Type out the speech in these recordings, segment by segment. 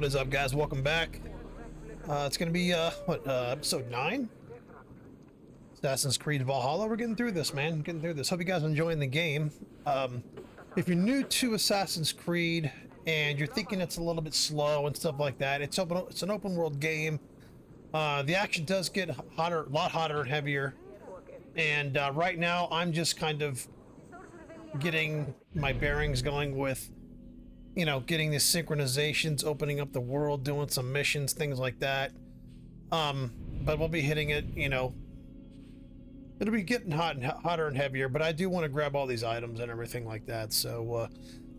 is up, guys? Welcome back. It's gonna be episode 9? Assassin's Creed Valhalla. We're getting through this, man. Getting through this. Hope you guys are enjoying the game. If you're new to Assassin's Creed and you're thinking it's a little bit slow and stuff like that, it's an open world game. The action does get hotter, a lot hotter and heavier. And right now, I'm just kind of getting my bearings going with, you know, getting the synchronizations, opening up the world, doing some missions, things like that. But we'll be hitting it, you know, it'll be getting hotter and heavier, but I do want to grab all these items and everything like that. So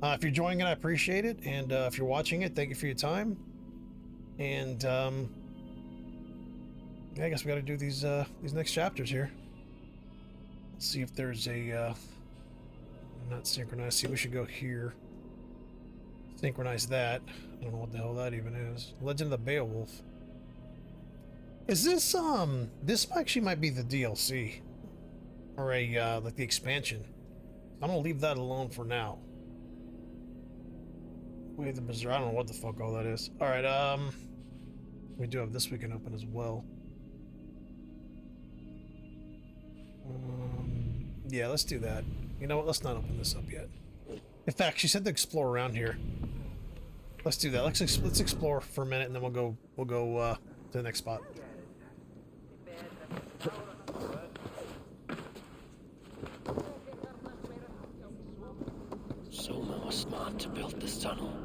if you're enjoying it, I appreciate it. And if you're watching it, thank you for your time. And yeah, I guess we got to do these next chapters here. Let's see if there's a not synchronized. See, we should go here. Synchronize that. I don't know what the hell that even is. Legend of the Beowulf. Is this this actually might be the DLC or a like the expansion. I'm gonna leave that alone for now. Wait, the Berserk. I don't know what the fuck all that is. All right, we do have this we can open as well. Yeah, let's do that. You know what? Let's not open this up yet. In fact, she said to explore around here. Let's do that. Let's explore for a minute, and then we'll go to the next spot. Soma was smart to build this tunnel.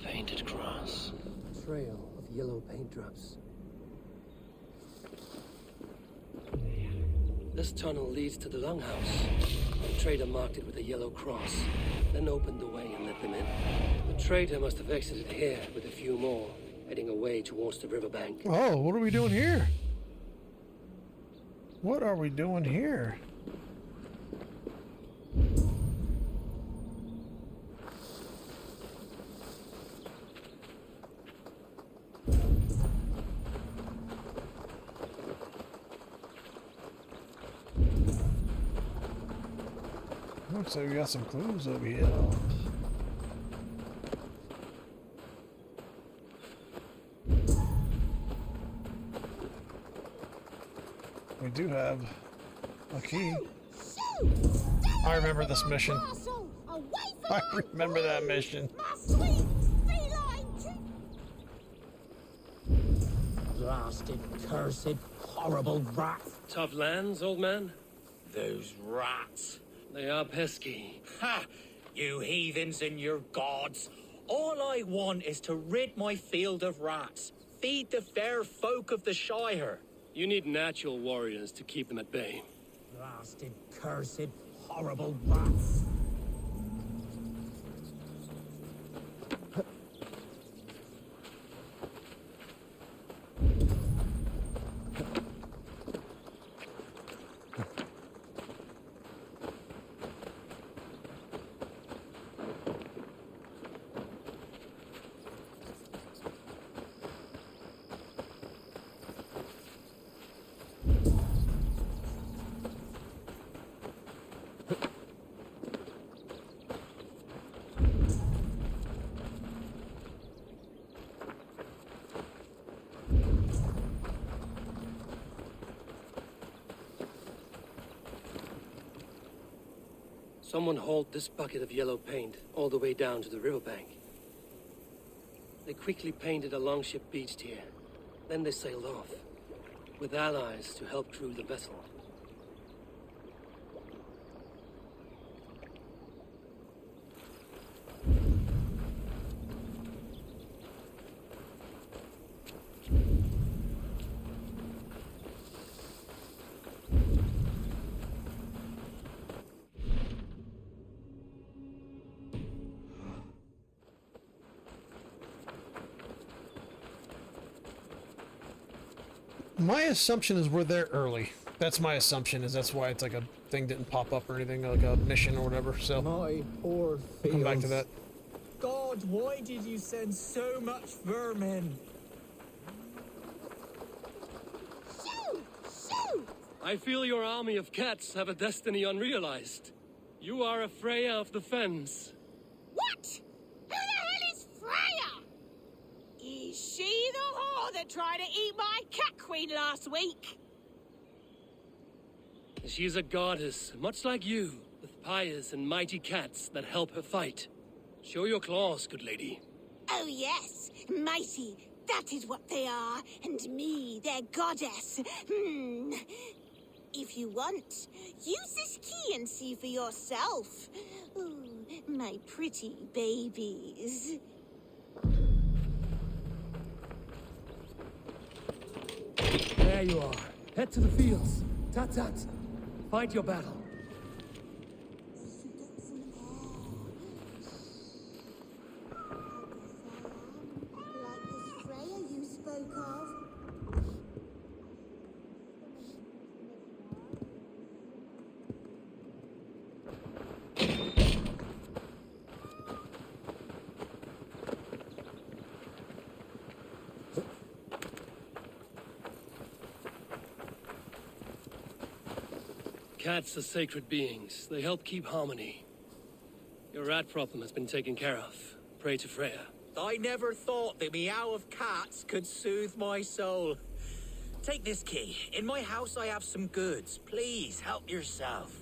Painted grass. Trail of yellow paint drops. This tunnel leads to the longhouse. The trader marked it with a yellow cross, then opened the way and let them in. The trader must have exited here with a few more, heading away towards the riverbank. Oh, what are we doing here? What are we doing here? Looks like we got some clues over here. We do have a key. I remember this mission. I remember that mission. Blasted, cursed, horrible rats. Tough lands, old man? Those rats. They are pesky. Ha! You heathens and your gods. All I want is to rid my field of rats. Feed the fair folk of the Shire. You need natural warriors to keep them at bay. Blasted, cursed, horrible rats. Someone hauled this bucket of yellow paint all the way down to the riverbank. They quickly painted a longship beached here. Then they sailed off, with allies to help crew the vessel. My assumption is we're there early. That's my assumption, is that's why it's like a thing didn't pop up or anything, like a mission or whatever, so My poor we'll come back to that. God, why did you send so much vermin? Shoo! Shoo! I feel your army of cats have a destiny unrealized. You are a Freya of the Fens. What? Who the hell is Freya? Is she the whore that tried to eat my cat queen last week? She's a goddess, much like you, with pious and mighty cats that help her fight. Show your claws, good lady. Oh yes, mighty. That is what they are. And me, their goddess. If you want, use this key and see for yourself. Ooh, my pretty babies. There you are. Head to the fields. Tat-tat. Fight your battle. Like this Freya you spoke of. Cats are sacred beings. They help keep harmony. Your rat problem has been taken care of. Pray to Freya. I never thought the meow of cats could soothe my soul. Take this key. In my house I have some goods. Please help yourself.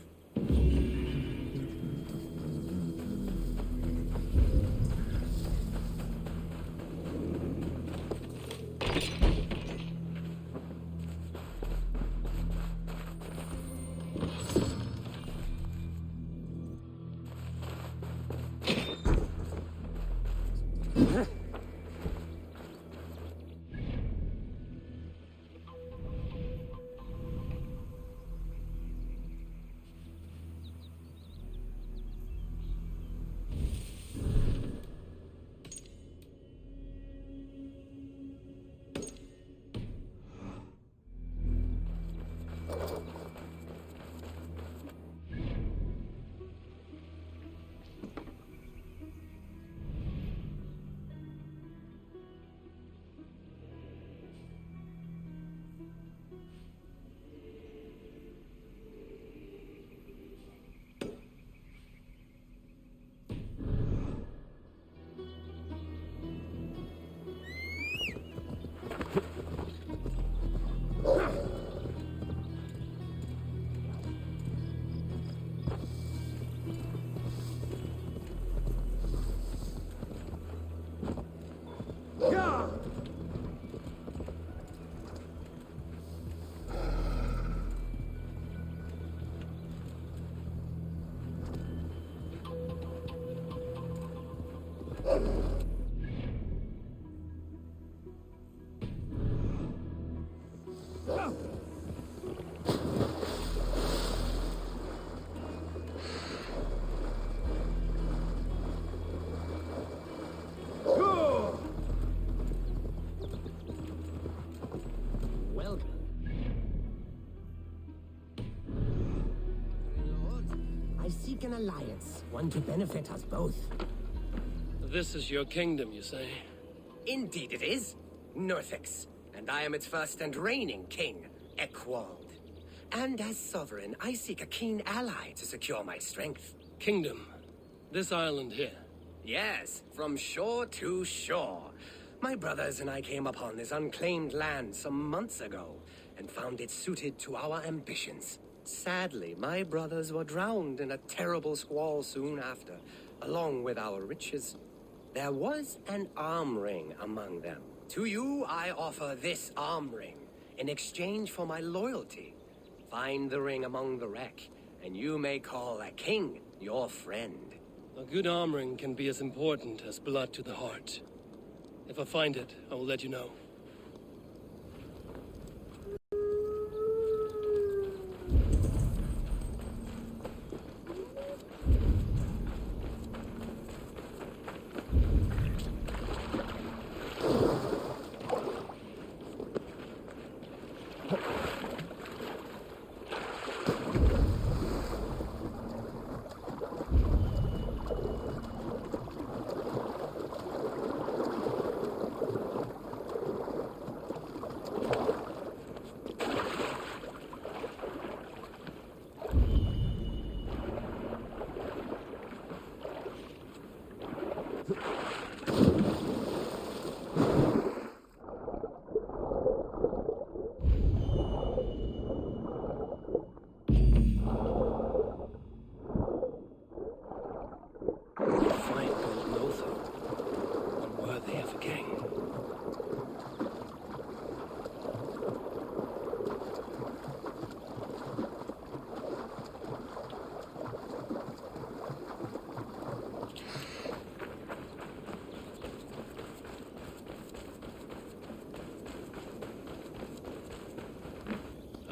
Seek an alliance, one to benefit us both. This is your kingdom, you say? Indeed it is. Northix, and I am its first and reigning king, Eckwald. And as sovereign, I seek a keen ally to secure my strength. Kingdom. This island here. Yes, from shore to shore. My brothers and I came upon this unclaimed land some months ago, and found it suited to our ambitions. Sadly, my brothers were drowned in a terrible squall soon after, along with our riches. There was an arm ring among them. To you, I offer this arm ring in exchange for my loyalty. Find the ring among the wreck, and you may call a king your friend. A good arm ring can be as important as blood to the heart. If I find it, I will let you know.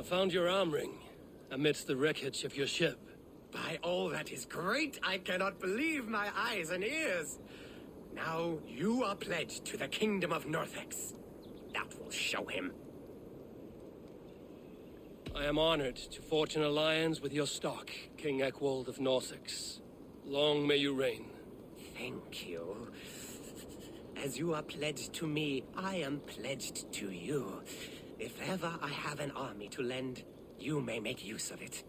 found your arm ring amidst the wreckage of your ship. By all that is great, I cannot believe my eyes and ears. Now you are pledged to the kingdom of Northex. That will show him. I am honored to forge an alliance with your stock, King Ekwald of Northex. Long may you reign. Thank you. As you are pledged to me, I am pledged to you. If ever I have an army to lend, you may make use of it.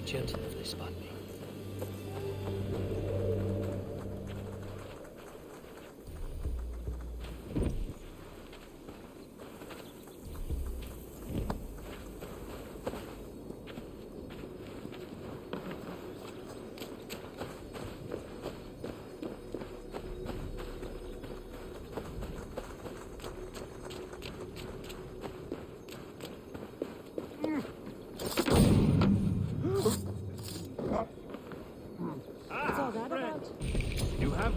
gentle if they spot me.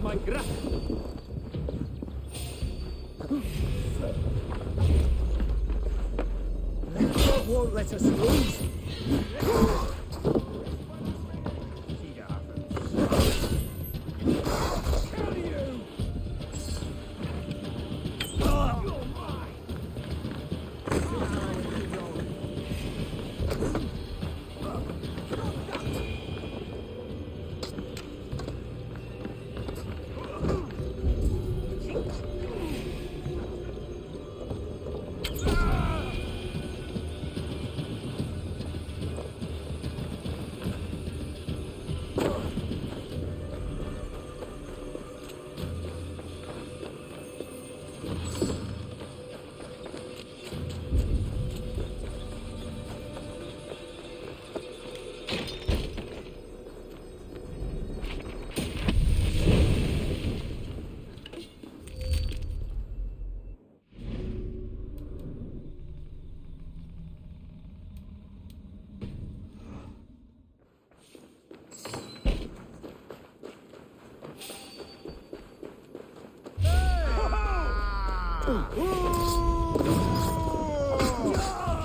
my grip. God won't let us lose.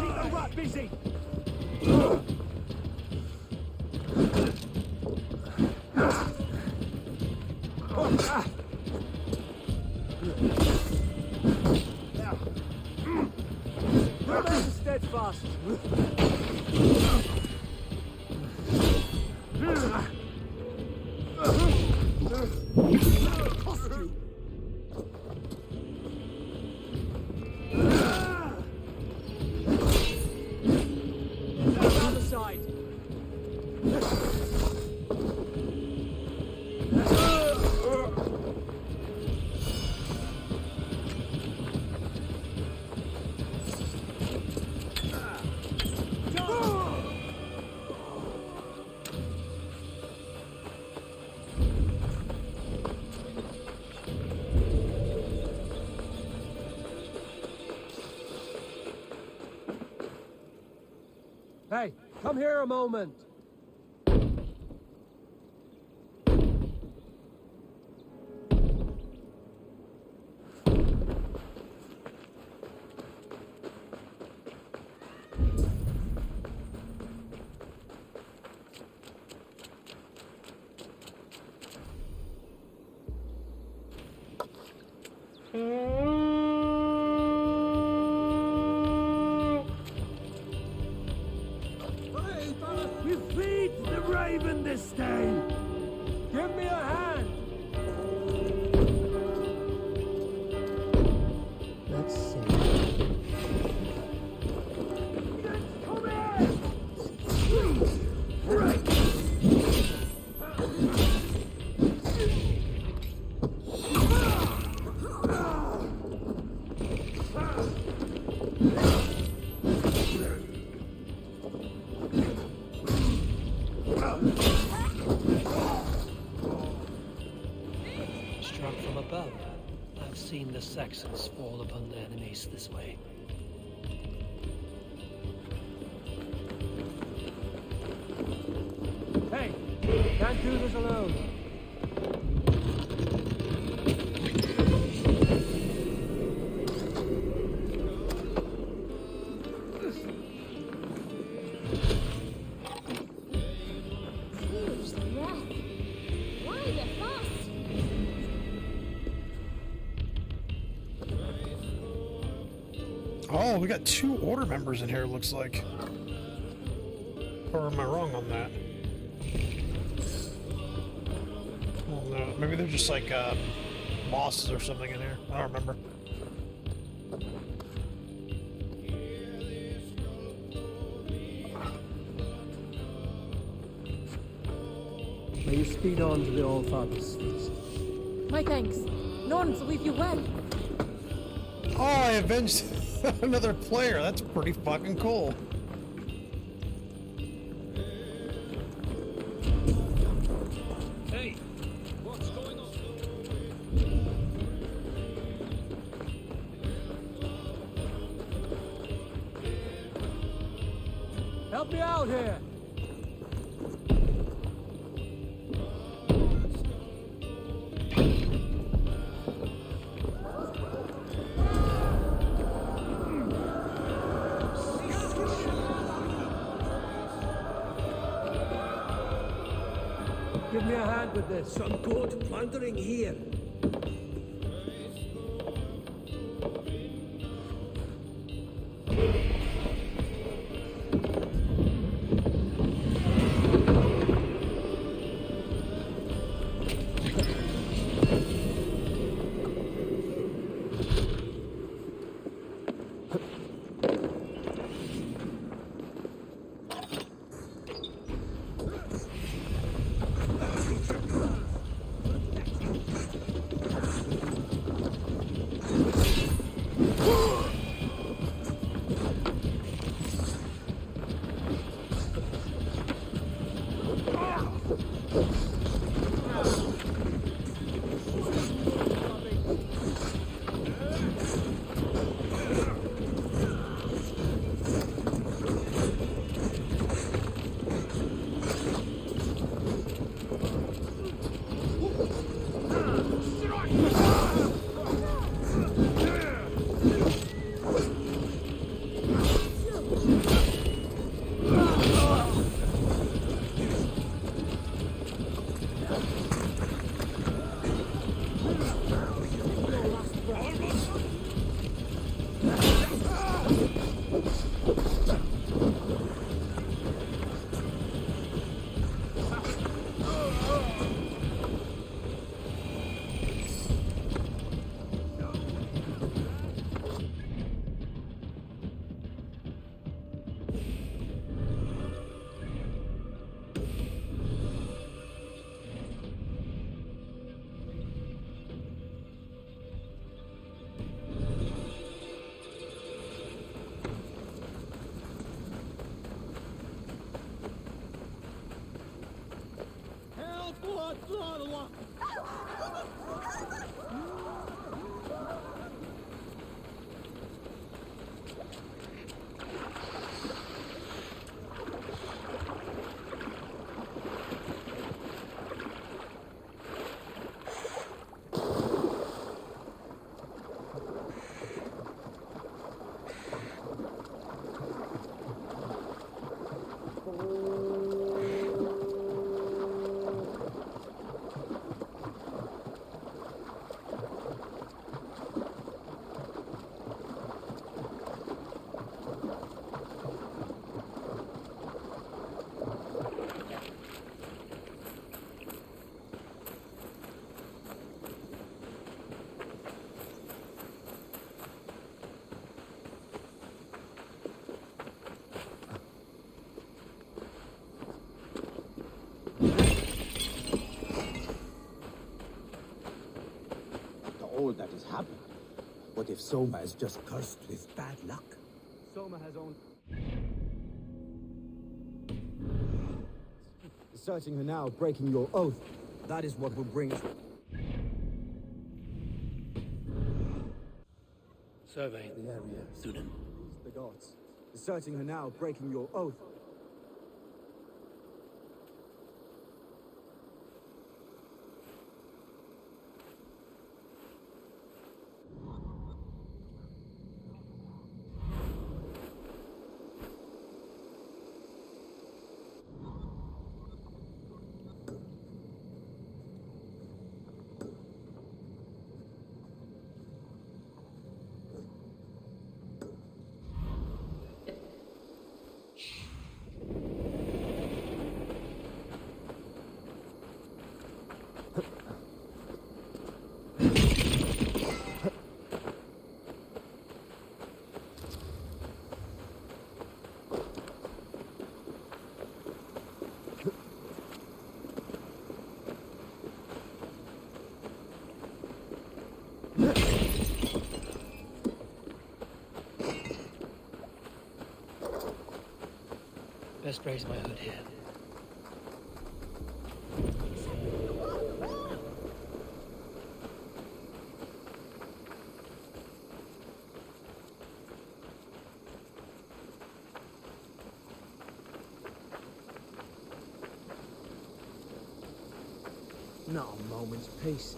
Keep the rat busy! Remain steadfast! Hey, come here a moment. You feed the raven this day. Give me a hand. Let's see. Come here. Right. Struck from above. I've seen the Saxons fall upon their enemies this way. Hey, can't do this alone. Who's the wreck? Why the fuss? Oh, we got 2 order members in here, looks like. Or am I wrong on that? Well, no, maybe they're just like bosses or something in here. I don't remember. May you speed on to the All-Father's feast. My thanks. Norns will leave you well. Oh, I avenged another player. That's pretty fucking cool. Hey, what's going on? Help me out here. Give me a hand with this. Some good plundering here. All that has happened. What if Soma is just cursed with bad luck? Soma has owned... Searching her now, breaking your oath. That is what will bring... Surveying the area. Sudan. The gods. Searching her now, breaking your oath. Best raise my hood here. Not a moment's peace.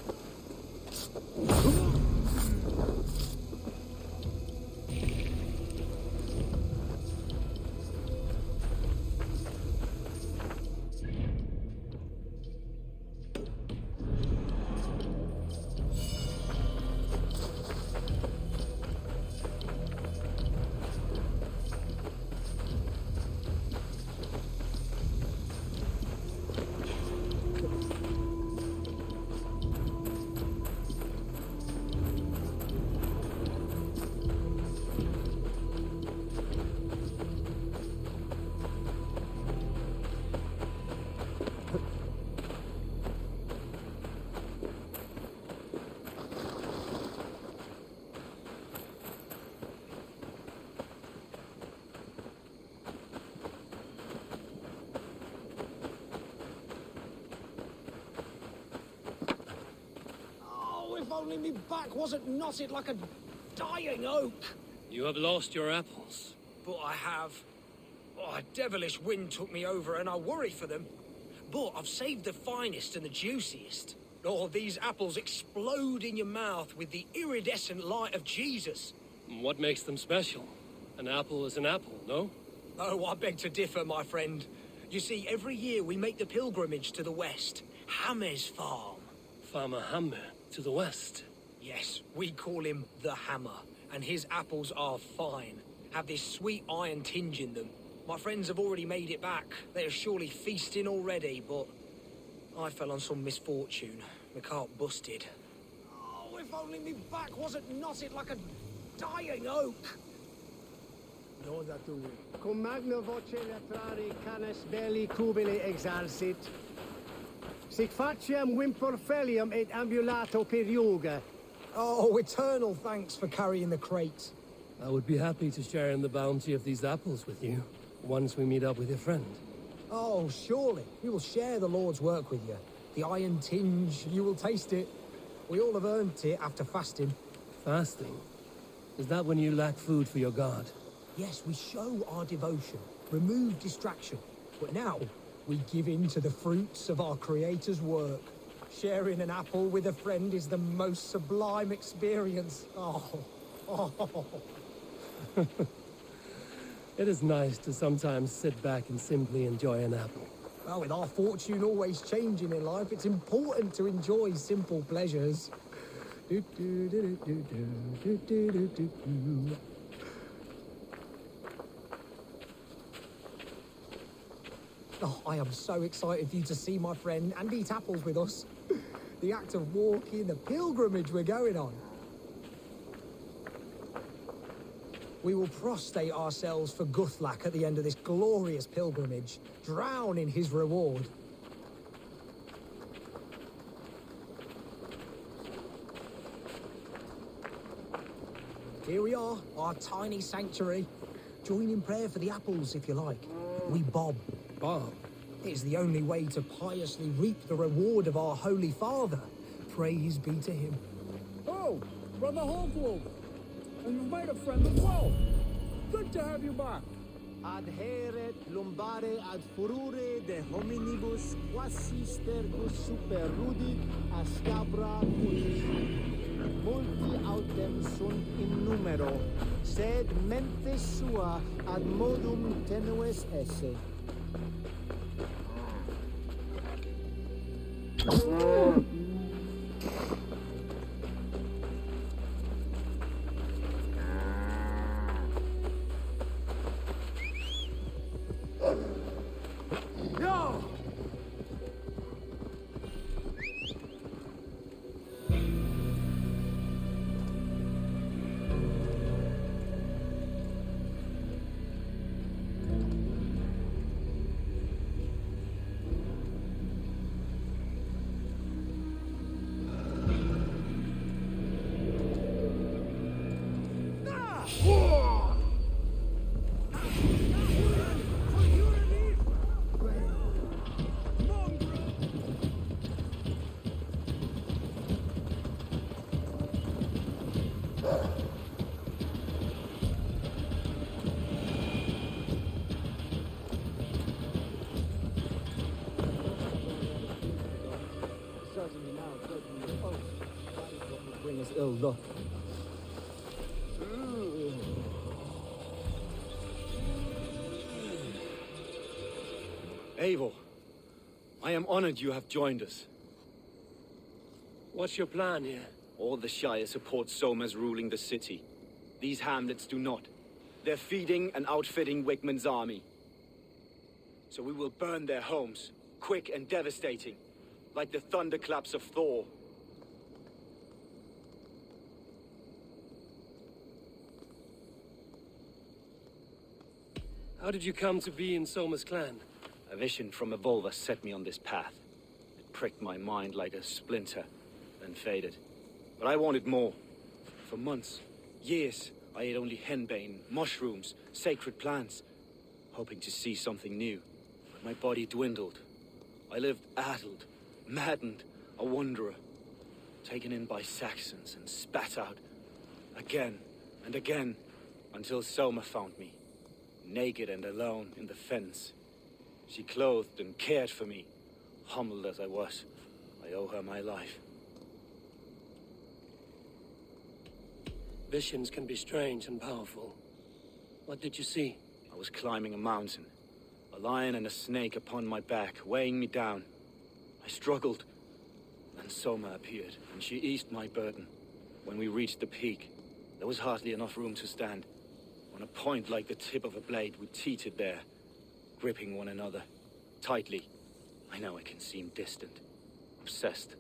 only me back wasn't knotted like a dying oak. You have lost your apples. But I have. Oh, a devilish wind took me over and I worry for them. But I've saved the finest and the juiciest. Oh, these apples explode in your mouth with the iridescent light of Jesus. What makes them special? An apple is an apple, no? Oh, I beg to differ, my friend. You see, every year we make the pilgrimage to the west. Hammer's farm. Farmer Hammer, to the west. Yes, we call him the Hammer. And his apples are fine. Have this sweet iron tinge in them. My friends have already made it back. They are surely feasting already, but I fell on some misfortune. The cart busted. Oh, if only me back wasn't knotted like a dying oak. Cum magna voce latrari canes belli cubili exalsit. Sic faciem vimpor felium et ambulato periuga. Oh, eternal thanks for carrying the crates. I would be happy to share in the bounty of these apples with you, once we meet up with your friend. Oh, surely. We will share the Lord's work with you. The iron tinge, you will taste it. We all have earned it after fasting. Fasting? Is that when you lack food for your god? Yes, we show our devotion, remove distraction. But now, we give in to the fruits of our Creator's work. Sharing an apple with a friend is the most sublime experience. Oh. It is nice to sometimes sit back and simply enjoy an apple. Well, with our fortune always changing in life, it's important to enjoy simple pleasures. Oh, I am so excited for you to see my friend and eat apples with us. The act of walking, the pilgrimage we're going on. We will prostrate ourselves for Guthlak at the end of this glorious pilgrimage, drown in his reward. Here we are, our tiny sanctuary. Join in prayer for the apples, if you like. We bob. Bob? It is the only way to piously reap the reward of our Holy Father. Praise be to him. Oh, Brother Hogwolf. And you've made a friend as well. Good to have you back. Adheret lumbare ad furore de hominibus quasis tergus super rudit ascabra cutis. Multi autem sunt in numero, sed mente sua ad modum tenues esse. Bring us ill luck. Eivor, I am honored you have joined us. What's your plan here? All the Shire support Soma's ruling the city. These hamlets do not. They're feeding and outfitting Wigmund's army. So we will burn their homes, quick and devastating, like the thunderclaps of Thor. How did you come to be in Soma's clan? A vision from a Volva set me on this path. It pricked my mind like a splinter, then faded. But I wanted more. For months, years, I ate only henbane, mushrooms, sacred plants, hoping to see something new. But my body dwindled. I lived addled, maddened, a wanderer. taken in by Saxons and spat out again and again until Soma found me, naked and alone in the fens. She clothed and cared for me, humbled as I was. I owe her my life. Visions can be strange and powerful. What did you see? I was climbing a mountain, a lion and a snake upon my back, weighing me down. I struggled. Then Soma appeared, and she eased my burden. When we reached the peak, there was hardly enough room to stand. On a point like the tip of a blade, we teetered there, gripping one another, tightly. I know it can seem distant, obsessed,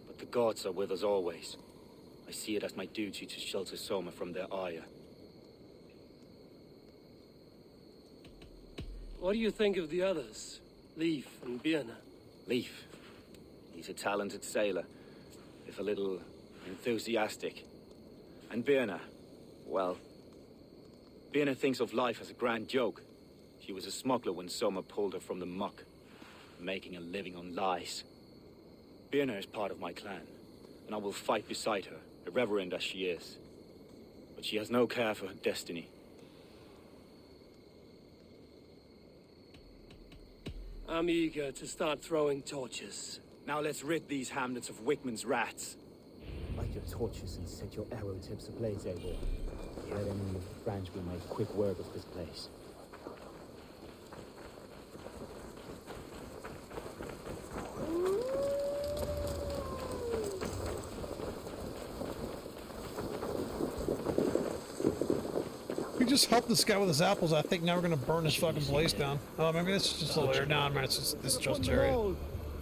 but the gods are with us always. I see it as my duty to shelter Soma from their ire. What do you think of the others? Leif and Birna? Leif. He's a talented sailor, if a little enthusiastic. And Birna, well, Birna thinks of life as a grand joke. She was a smuggler when Soma pulled her from the muck, making a living on lies. Birna is part of my clan, and I will fight beside her, irreverent as she is. But she has no care for her destiny. I'm eager to start throwing torches. Now let's rid these hamlets of Wickman's rats. Light your torches and set your arrow tips ablaze, Eivor. Let any of the branch will make quick work of this place. We just helped this guy with his apples. I think now we're gonna burn this fucking place down. Oh, maybe this is just a little area down. Man, it's just this just area.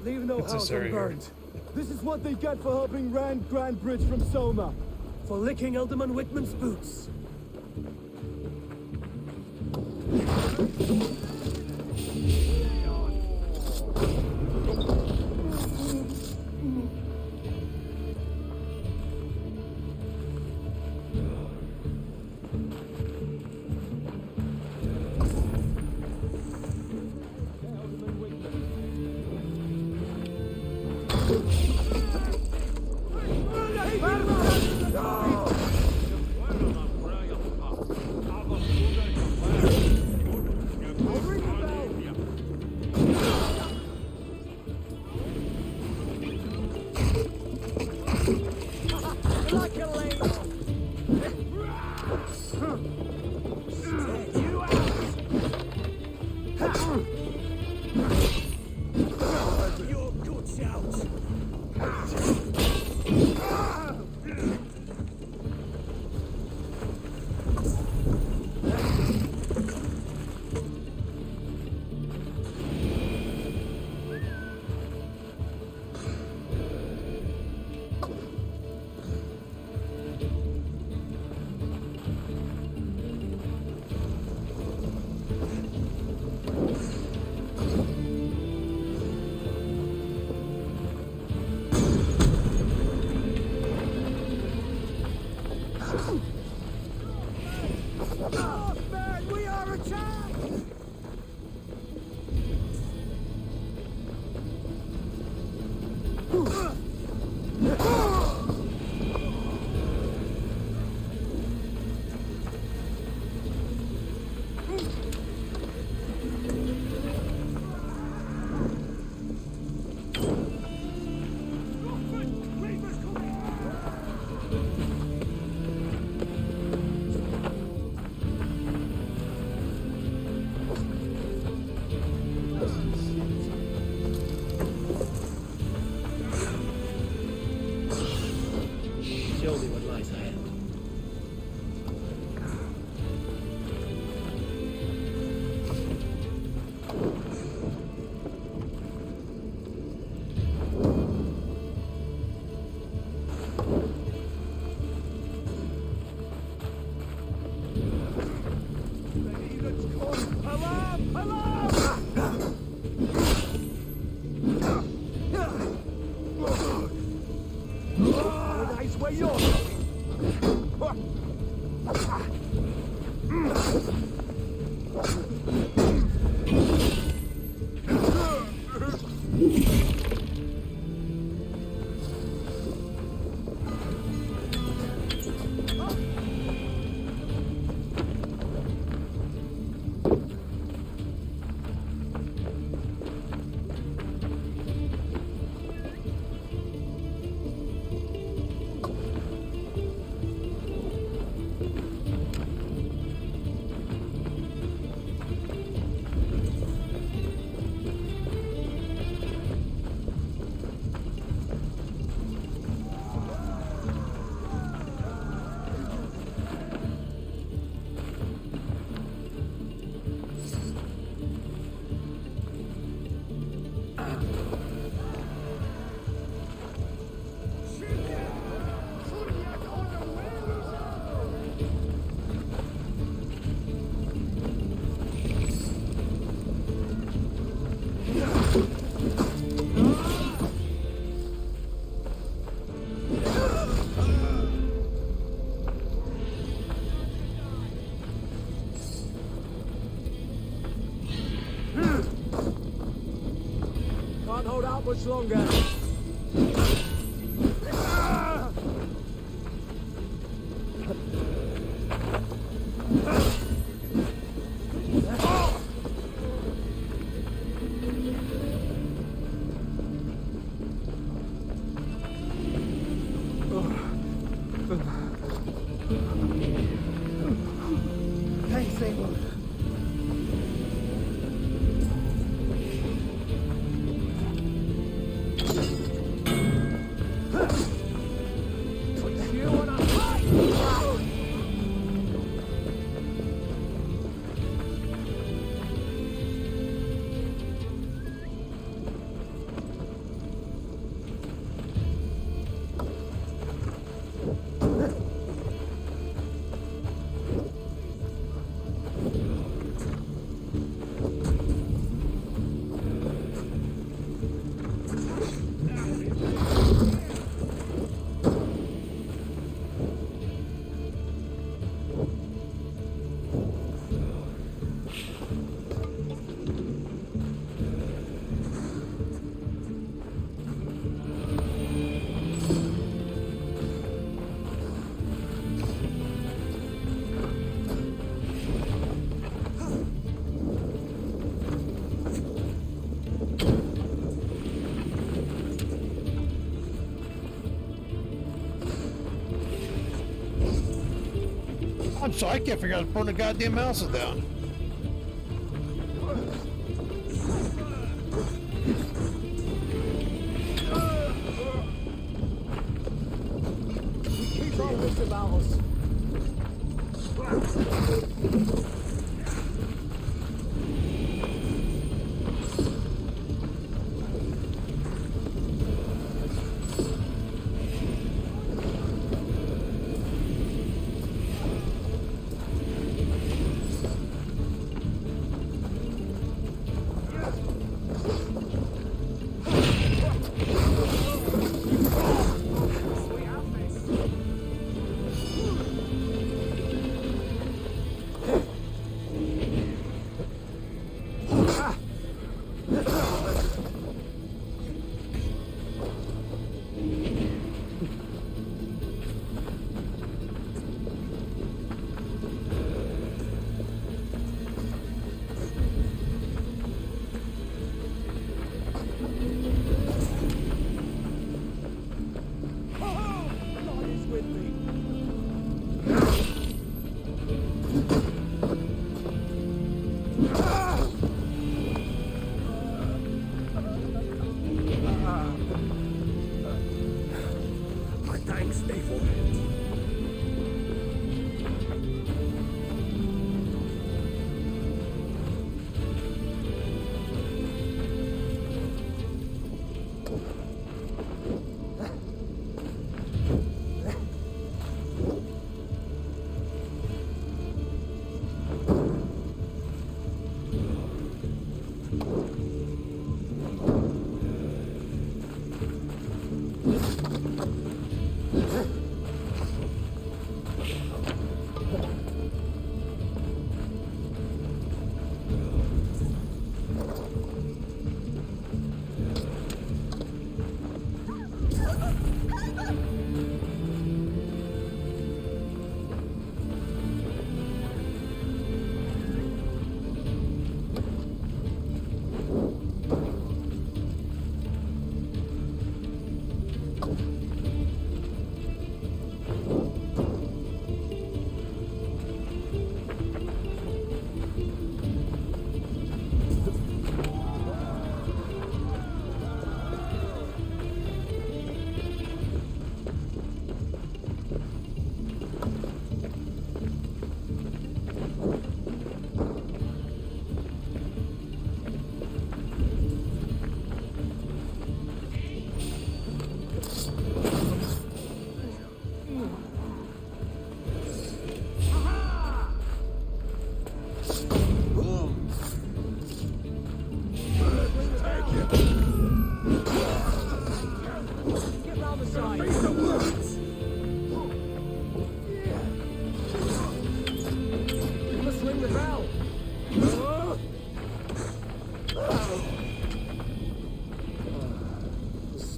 Leave no It's this house area here. unburned. This is what they get for helping Rand Grand Bridge from Soma. For licking Alderman Whitman's boots. Show me what lies ahead. Not much longer. Thanks, Abel. Put you on a high. I'm sorry, I can't figure out putting the goddamn mouse down. Keep all this about us.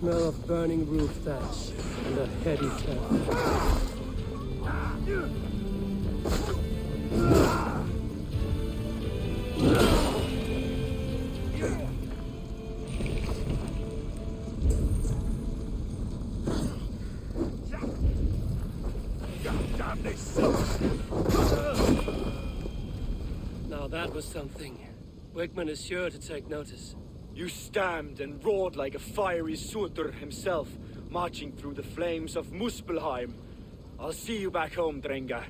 smell of burning roof thatch and a heady tap. Now that was something. Wickman is sure to take notice. You stamped and roared like a fiery Surtur himself, marching through the flames of Muspelheim. I'll see you back home, Drenga.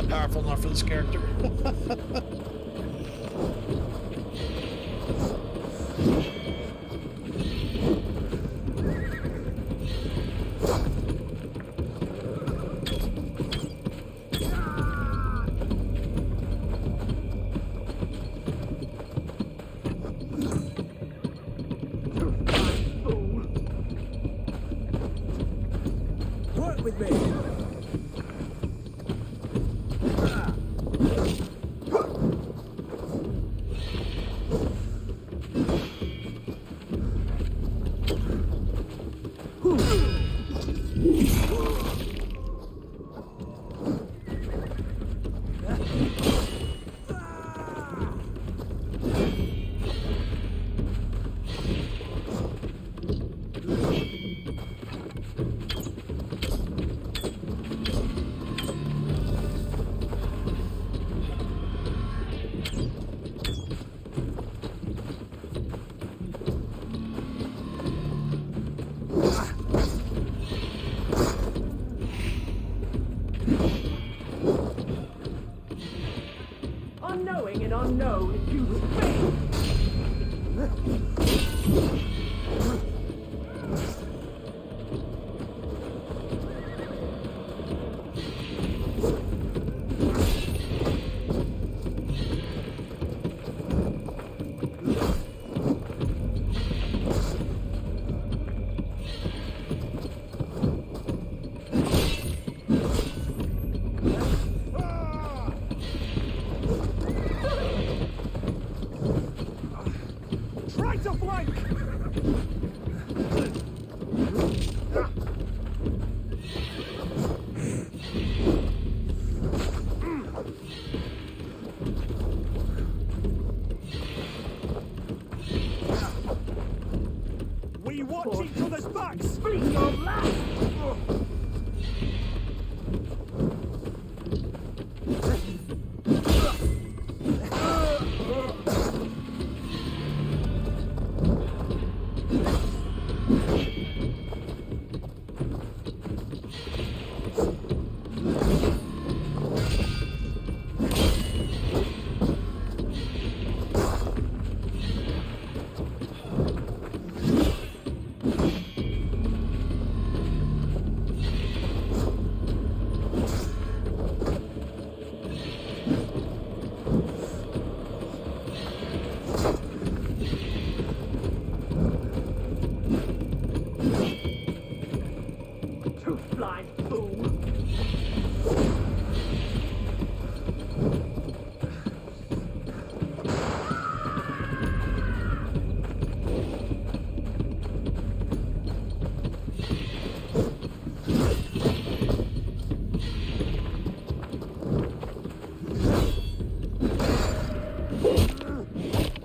Powerful enough for this character. Work with me. unknown if you fail. Try to flank! We watch each other's backs! Speak your last! Blind fool!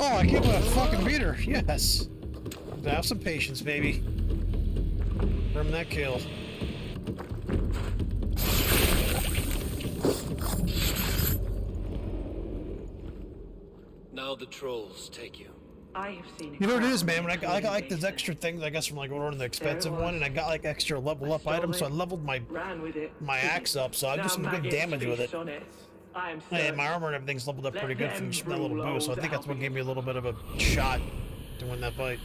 Oh, I can't believe I fucking beat her. Yes. Have some patience, baby. From that kill. Now the trolls take you. I have seen You know what it is, man? When I got like these extra things, I guess from like ordering the expensive one, and I got like extra level up items, so I leveled my axe up, so I do some good damage with it. And my armor and everything's leveled up pretty good from just that little boost, so I think that's what gave me a little bit of a shot to win that fight.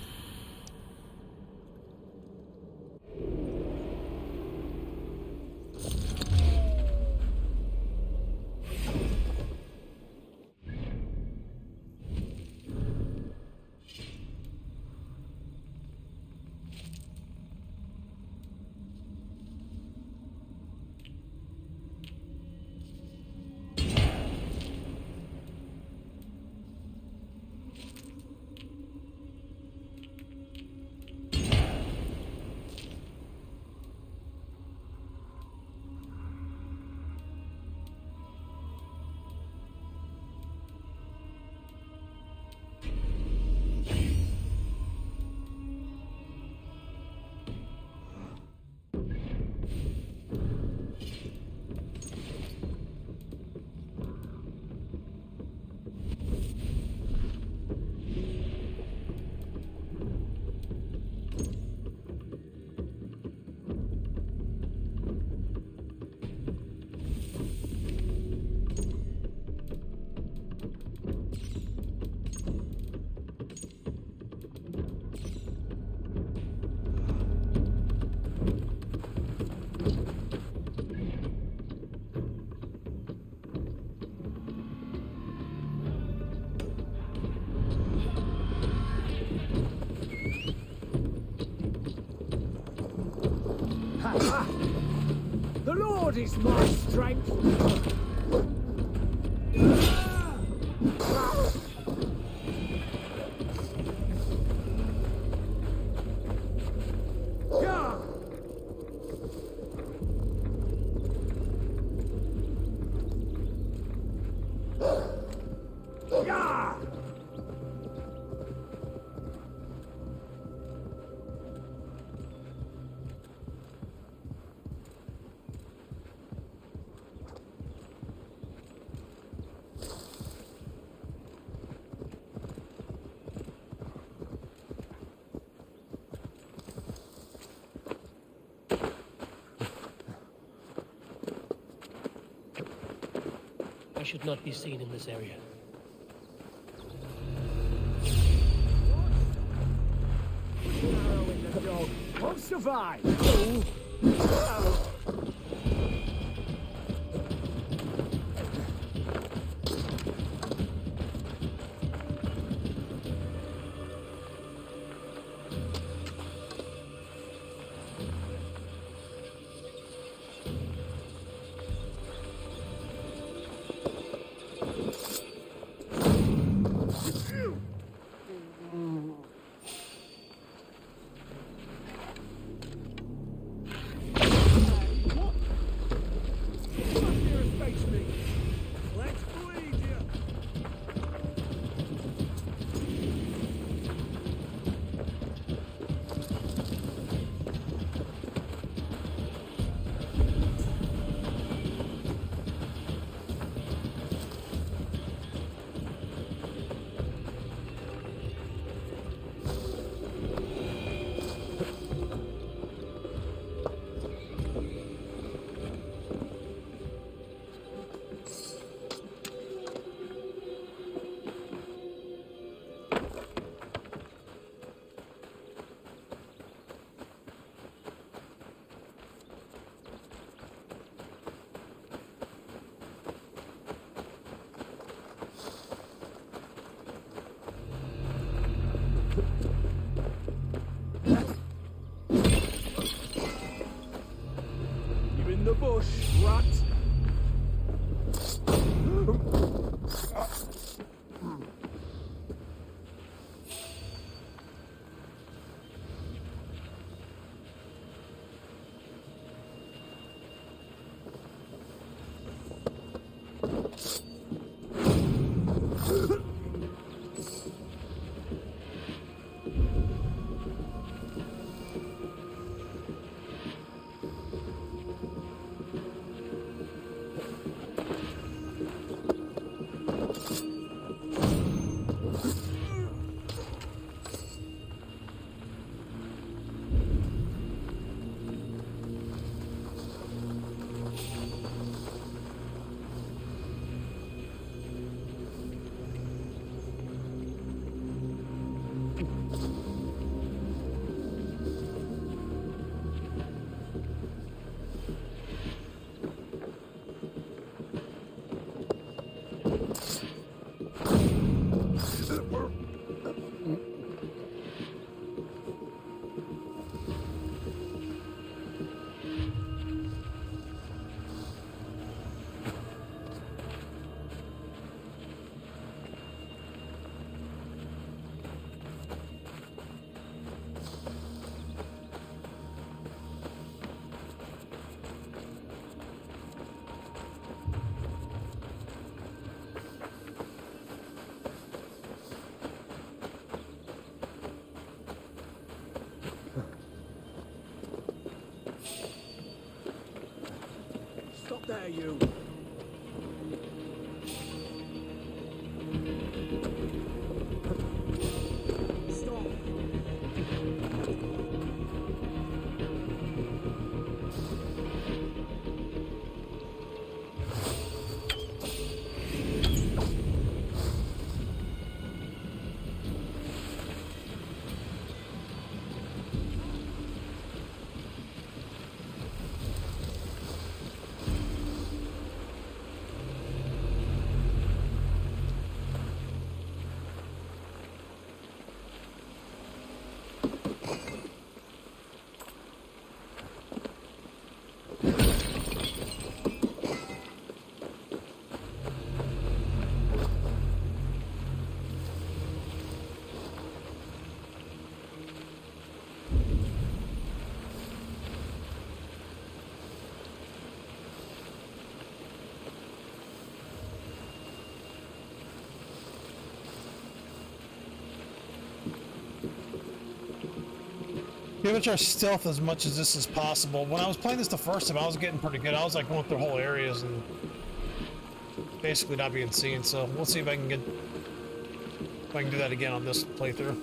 The Lord is my strength. I should not be seen in this area. survive. You're in the bush, rat. Stop there, you. Stop. Give it our stealth as much as this is possible. When I was playing this the first time, I was getting pretty good. I was like going through whole areas and basically not being seen. So we'll see if I can do that again on this playthrough.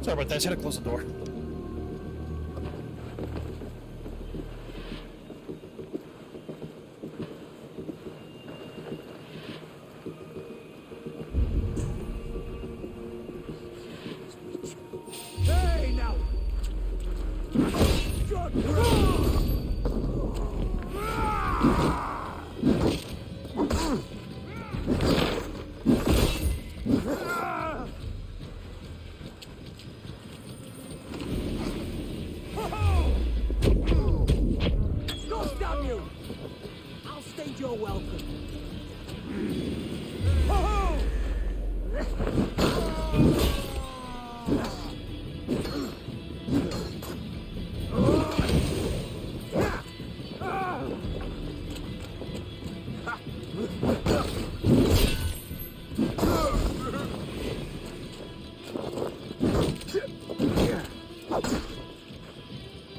Sorry about that. I just had to close the door. Hey, now! Don't stop you! I'll stage your welcome.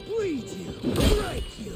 Bleed you! Break you!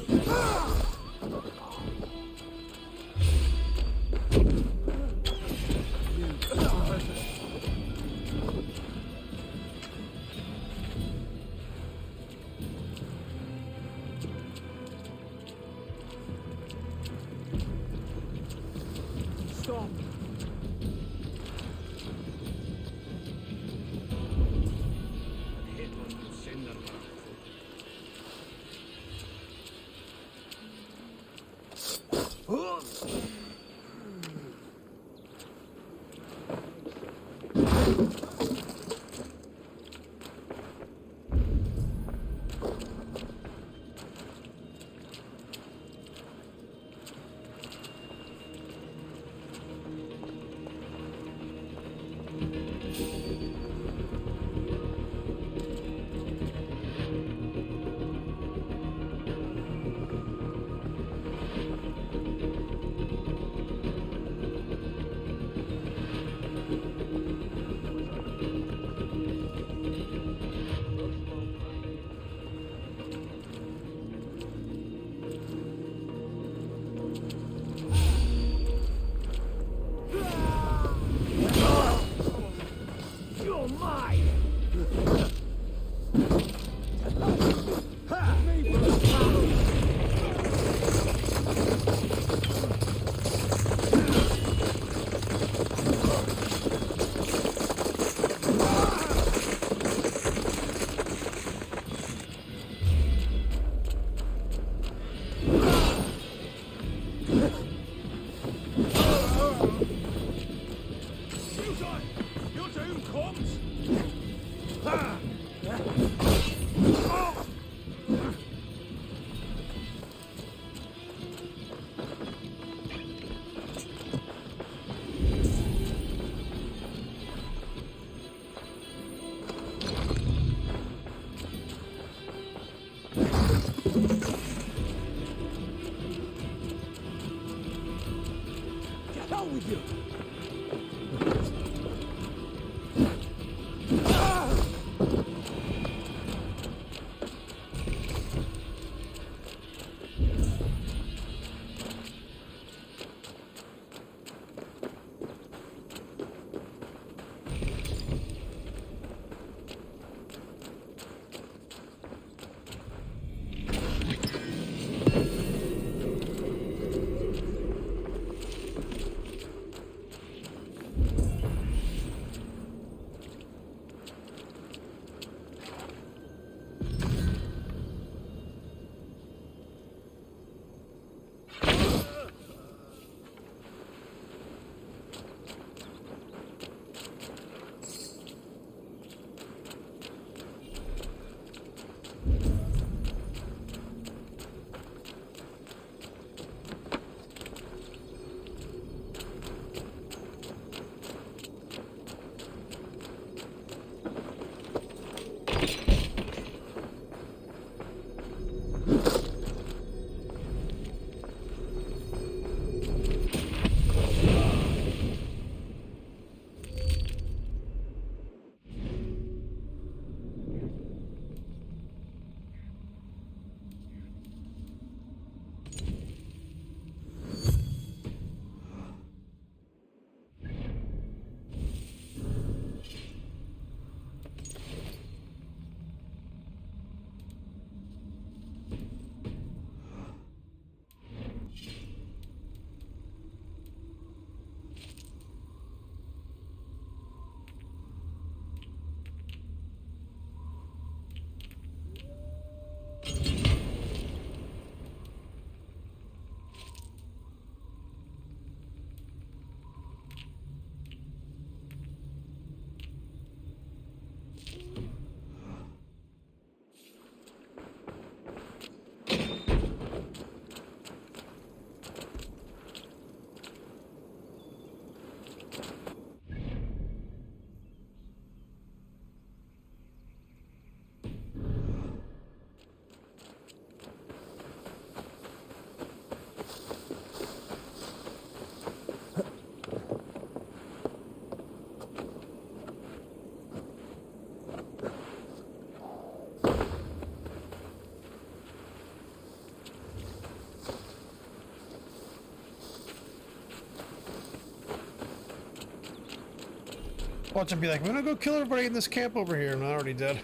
Watch him be like, I'm gonna go kill everybody in this camp over here, and I already did.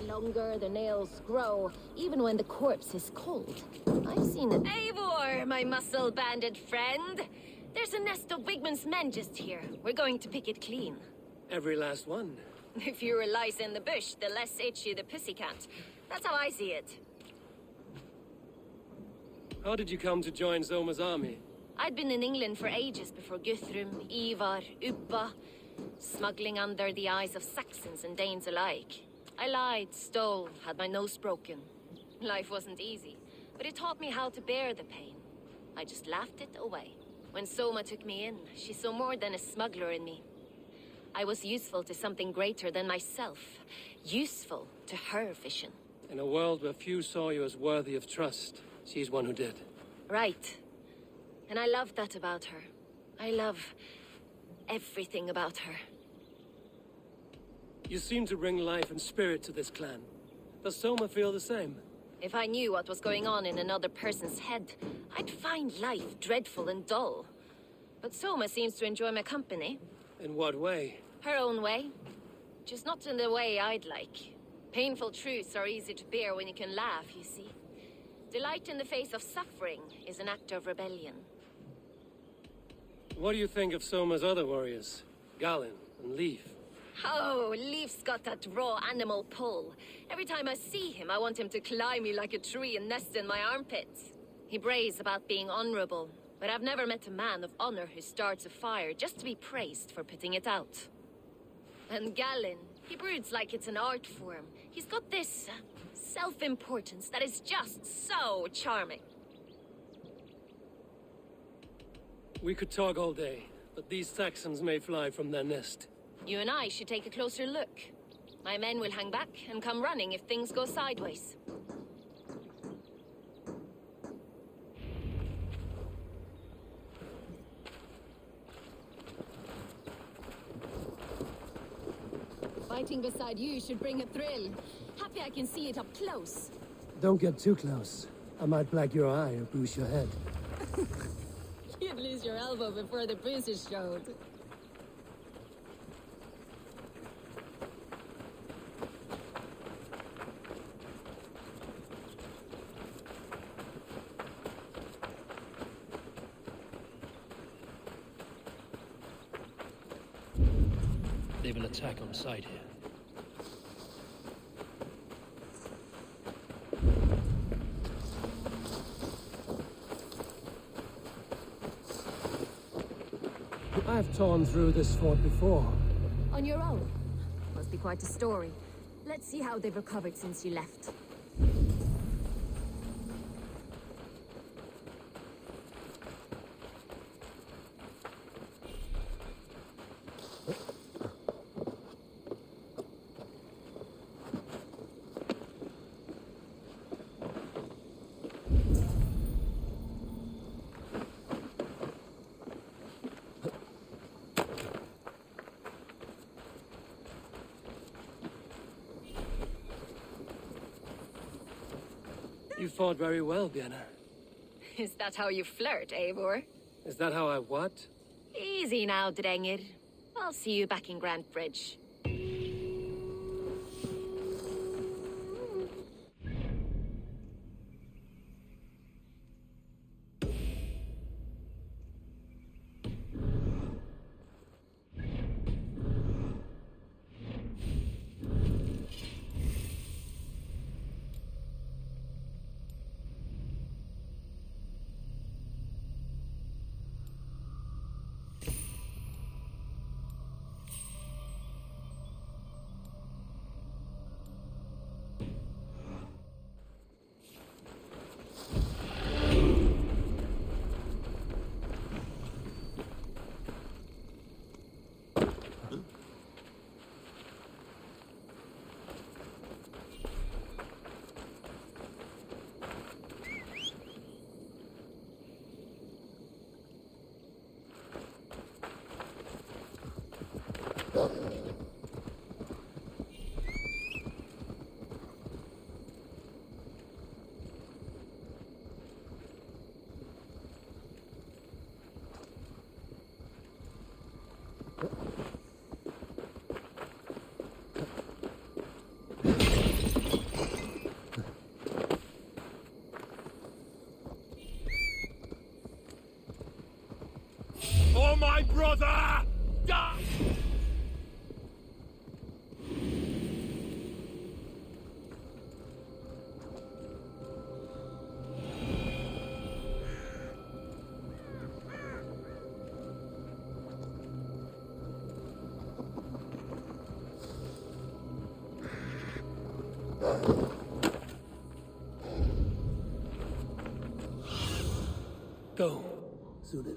Longer, the nails grow, even when the corpse is cold. I've seen it. Eivor, my muscle-banded friend. There's a nest of Wigman's men just here. We're going to pick it clean. Every last one. The fewer lice in the bush, the less itchy the pussycat. That's how I see it. How did you come to join Zoma's army? I'd been in England for ages before Guthrum, Ivar, Ubba, smuggling under the eyes of Saxons and Danes alike. I lied, stole, had my nose broken. Life wasn't easy, but it taught me how to bear the pain. I just laughed it away. When Soma took me in, she saw more than a smuggler in me. I was useful to something greater than myself. Useful to her vision. In a world where few saw you as worthy of trust, she's one who did. Right. And I love that about her. I love everything about her. You seem to bring life and spirit to this clan. Does Soma feel the same? If I knew what was going on in another person's head, I'd find life dreadful and dull. But Soma seems to enjoy my company. In what way? Her own way. Just not in the way I'd like. Painful truths are easy to bear when you can laugh, you see. Delight in the face of suffering is an act of rebellion. What do you think of Soma's other warriors? Galen and Leaf? Oh, Leaf's got that raw animal pull. Every time I see him, I want him to climb me like a tree and nest in my armpits. He brays about being honorable, but I've never met a man of honor who starts a fire just to be praised for putting it out. And Galen, he broods like it's an art form. He's got this self-importance that is just so charming. We could talk all day, but these Saxons may fly from their nest. You and I should take a closer look. My men will hang back and come running if things go sideways. Fighting beside you should bring a thrill. Happy I can see it up close. Don't get too close. I might black your eye or bruise your head. You'd lose your elbow before the bruises showed. They will attack on sight here. I've torn through this fort before. On your own? Must be quite a story. Let's see how they've recovered since you left. You fought very well, Vienna. Is that how you flirt, Eivor? Is that how I what? Easy now, Drengir. I'll see you back in Grant Bridge. For my brother! Die! Go, Sunan.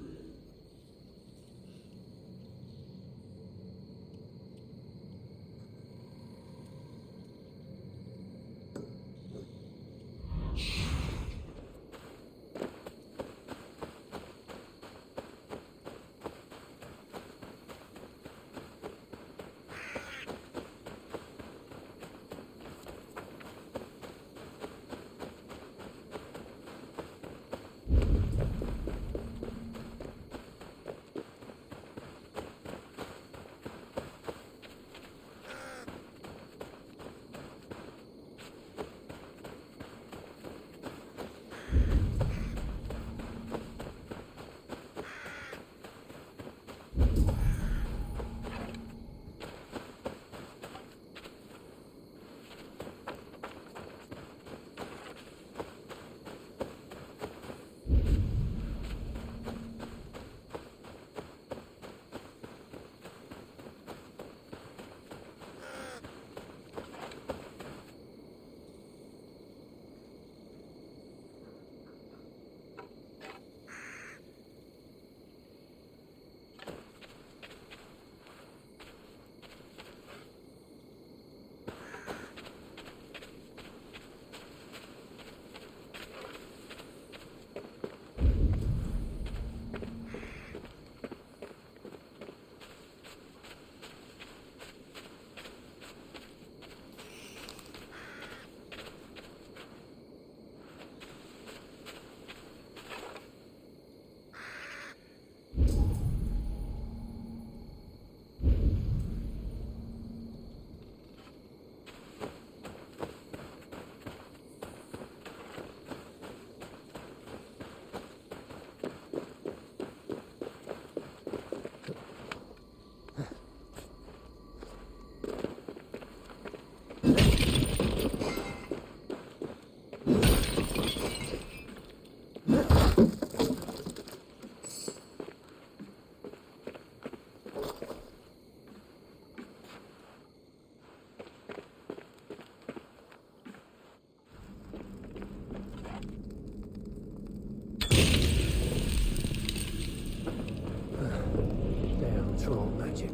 Troll magic.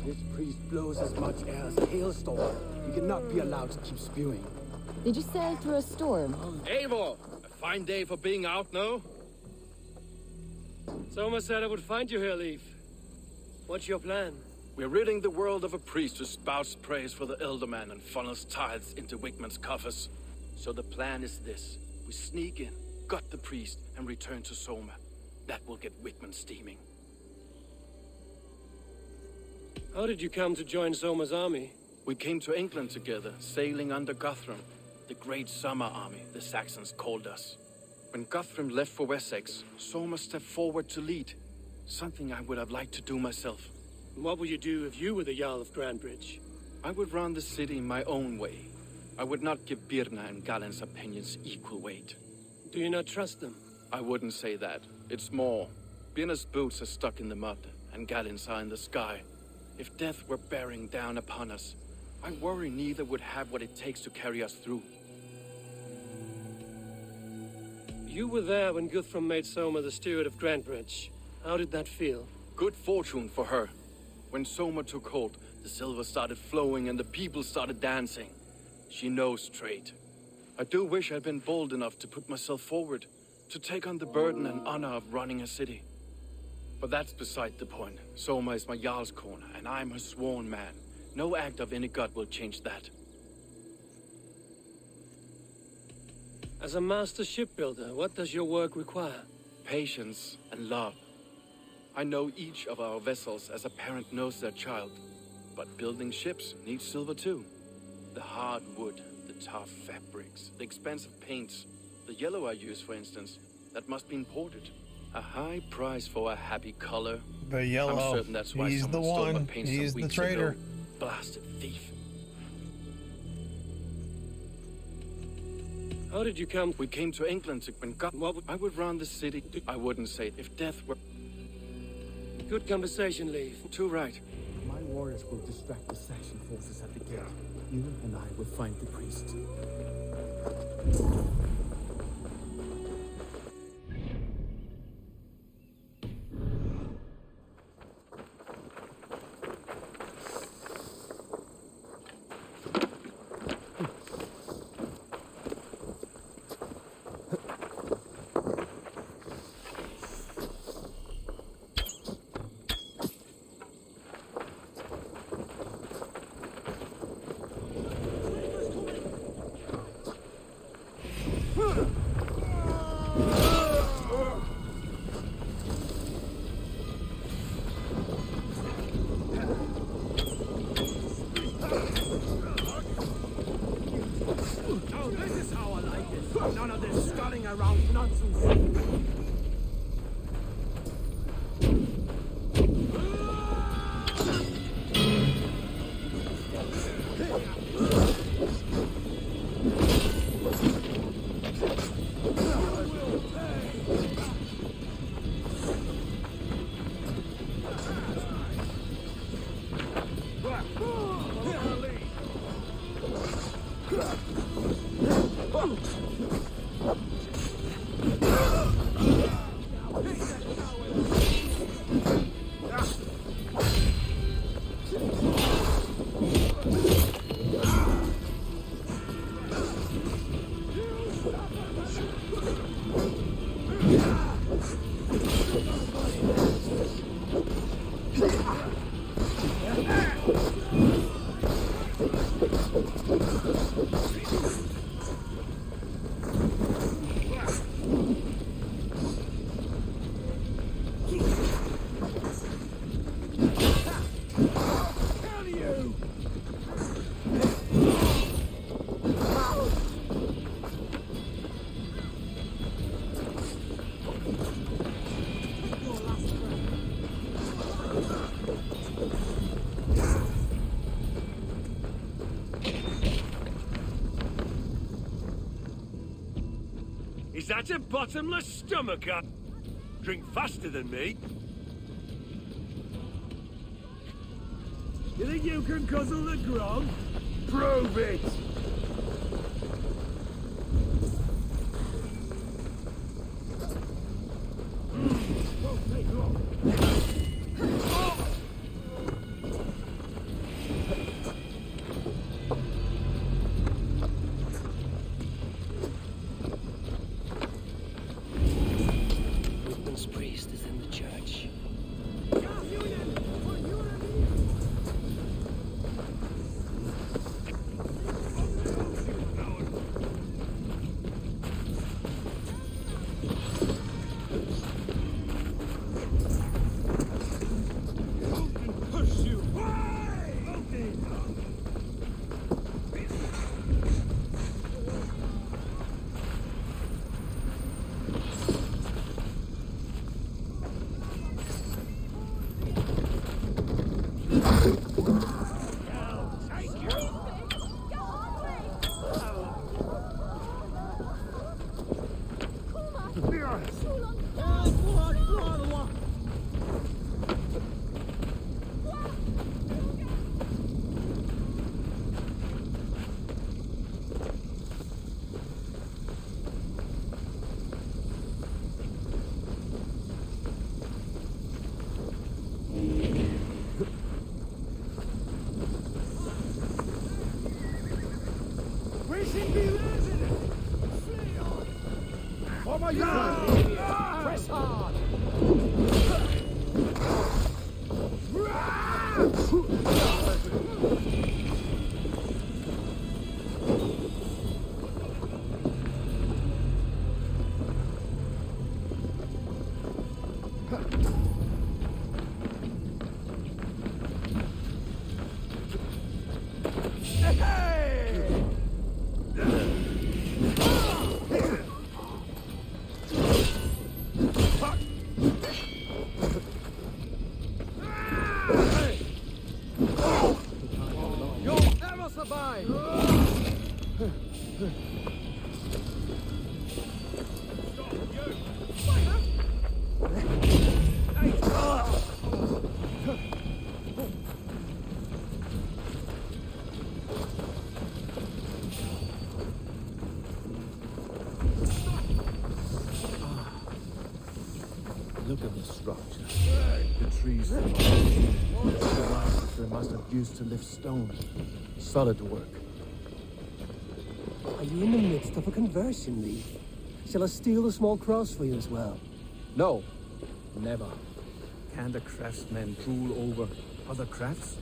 This priest blows as much air as a hailstorm. He cannot be allowed to keep spewing. Did you sail through a storm? Eivor! A fine day for being out, no? Soma said I would find you here, Leaf. What's your plan? We're ridding the world of a priest who spouts praise for the Elderman and funnels tithes into Wickman's coffers. So the plan is this. We sneak in, gut the priest, and return to Soma. That will get Wickman steaming. How did you come to join Soma's army? We came to England together, sailing under Guthrum. The Great Summer Army, the Saxons called us. When Guthrum left for Wessex, Soma stepped forward to lead. Something I would have liked to do myself. What would you do if you were the Jarl of Grandbridge? I would run the city my own way. I would not give Birna and Galen's opinions equal weight. Do you not trust them? I wouldn't say that. It's more. Birna's boots are stuck in the mud, and Galen's are in the sky. If death were bearing down upon us, I worry neither would have what it takes to carry us through. You were there when Guthrum made Soma the steward of Grandbridge. How did that feel? Good fortune for her. When Soma took hold, the silver started flowing and the people started dancing. She knows trade. I do wish I'd been bold enough to put myself forward, to take on the burden and honor of running a city. But that's beside the point. Soma is my Jarl's corner, and I'm her sworn man. No act of any god will change that. As a master shipbuilder, what does your work require? Patience and love. I know each of our vessels as a parent knows their child. But building ships needs silver too. The hard wood, the tough fabrics, the expensive paints. The yellow I use, for instance, that must be imported. A high price for a happy color. The yellow. I'm certain that's why He's the someone stole my one. paint He's some the weeks traitor. ago. Blasted thief. How did you come? We came to England to when God. I would run the city. I wouldn't say it if death were. Good conversation, Leif. Too right. My warriors will distract the Saxon forces at the gate. You and I will find the priest. Oh, this is how I like it. None of this sculling around nonsense. Is that a bottomless stomacher? Drink faster than me. You think you can guzzle the grog? Prove it! Wickman's priest is in the church. Oh my God! Press hard! Look at the structure. The trees the devices they must have used to lift stone. Solid work. Are you in the midst of a conversion, Lee? Shall I steal the small cross for you as well? No, never. Can the craftsmen drool over other crafts?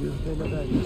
You've been a very...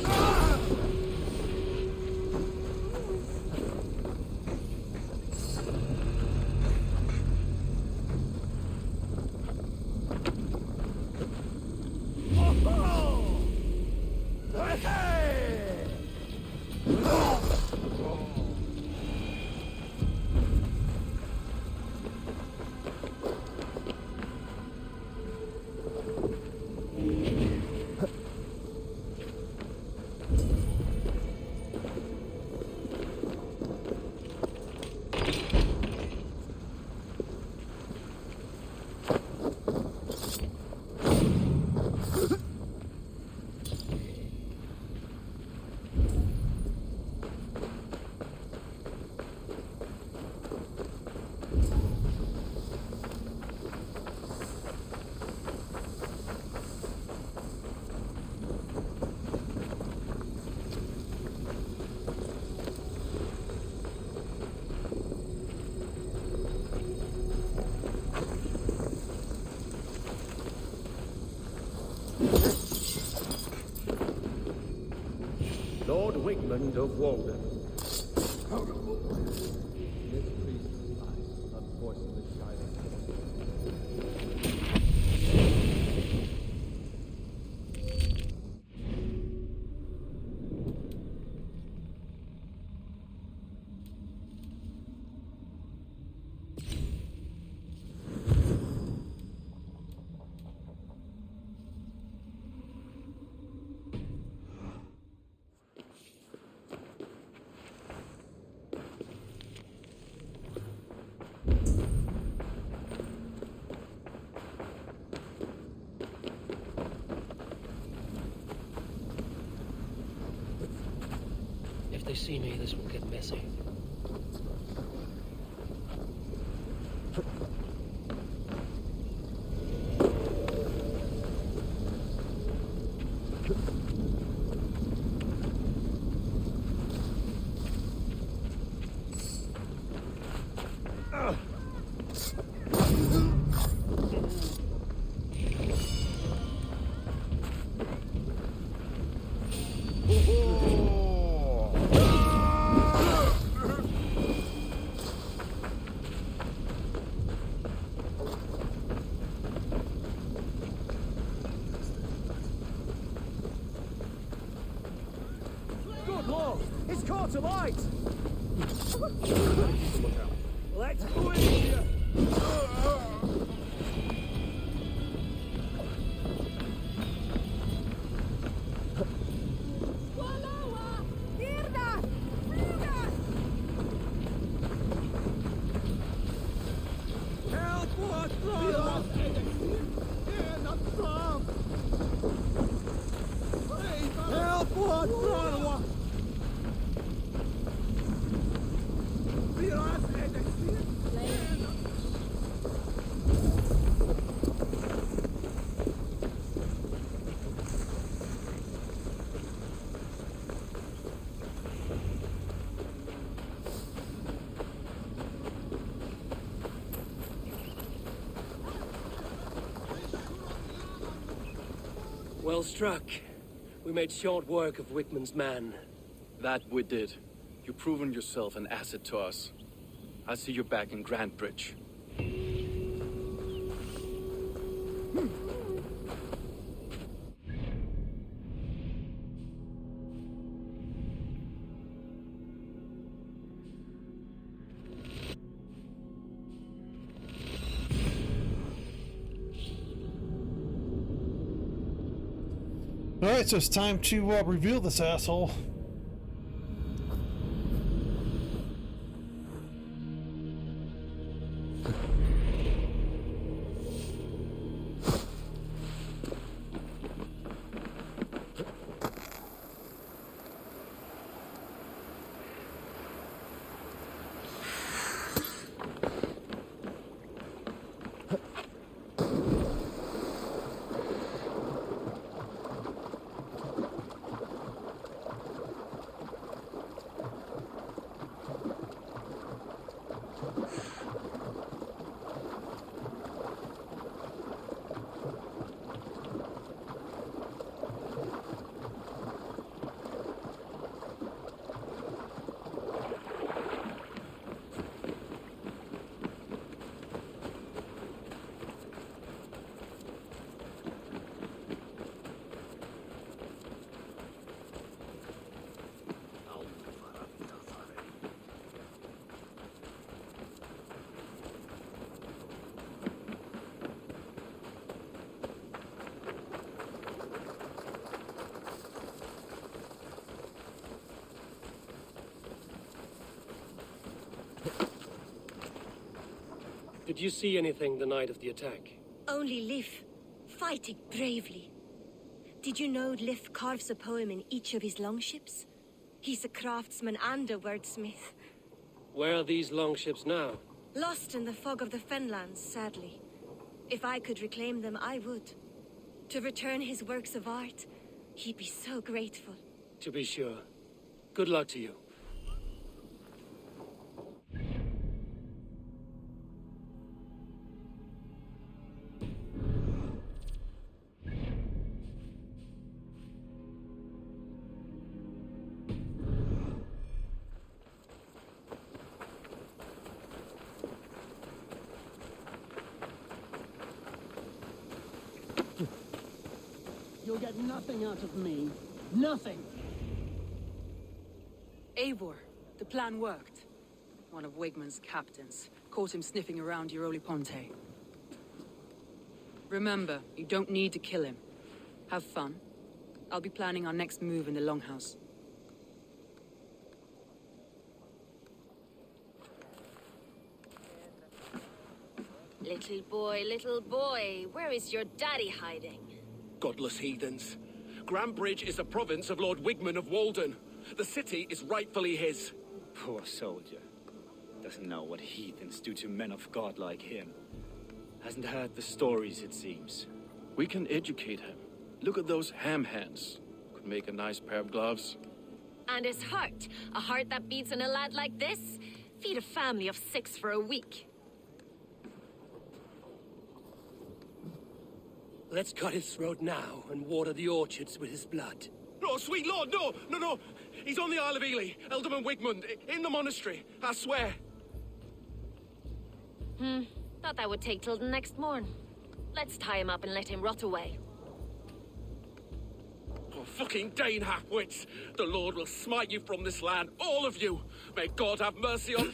Lord Wigmund of Walden. This priest's life, unfortunately, If they see me, this will get messy. not a light! Let's go in here! Help us, Lord! Help us, Lord! Well struck. We made short work of Wickman's man. That we did. You've proven yourself an asset to us. I'll see you back in Grantbridge. Alright, so it's time to reveal this asshole. Did you see anything the night of the attack? Only Lif, fighting bravely. Did you know Lif carves a poem in each of his longships? He's a craftsman and a wordsmith. Where are these longships now? Lost in the fog of the Fenlands, sadly. If I could reclaim them, I would. To return his works of art, he'd be so grateful. To be sure. Good luck to you. You'll get nothing out of me. Nothing! Eivor, the plan worked. One of Wigman's captains caught him sniffing around Euroli Ponte. Remember, you don't need to kill him. Have fun. I'll be planning our next move in the Longhouse. Little boy, where is your daddy hiding? Godless heathens. Grantbridge is a province of Lord Wigman of Walden. The city is rightfully his. Poor soldier. Doesn't know what heathens do to men of God like him. Hasn't heard the stories, it seems. We can educate him. Look at those ham hands. Could make a nice pair of gloves. And his heart. A heart that beats in a lad like this? Feed a family of 6 for a week. Let's cut his throat now and water the orchards with his blood. Oh, sweet lord, no, no, no. He's on the Isle of Ely, Ealdorman Wigmund, in the monastery, I swear. Thought that would take till the next morn. Let's tie him up and let him rot away. Oh, fucking Dane halfwits! The Lord will smite you from this land, all of you! May God have mercy on...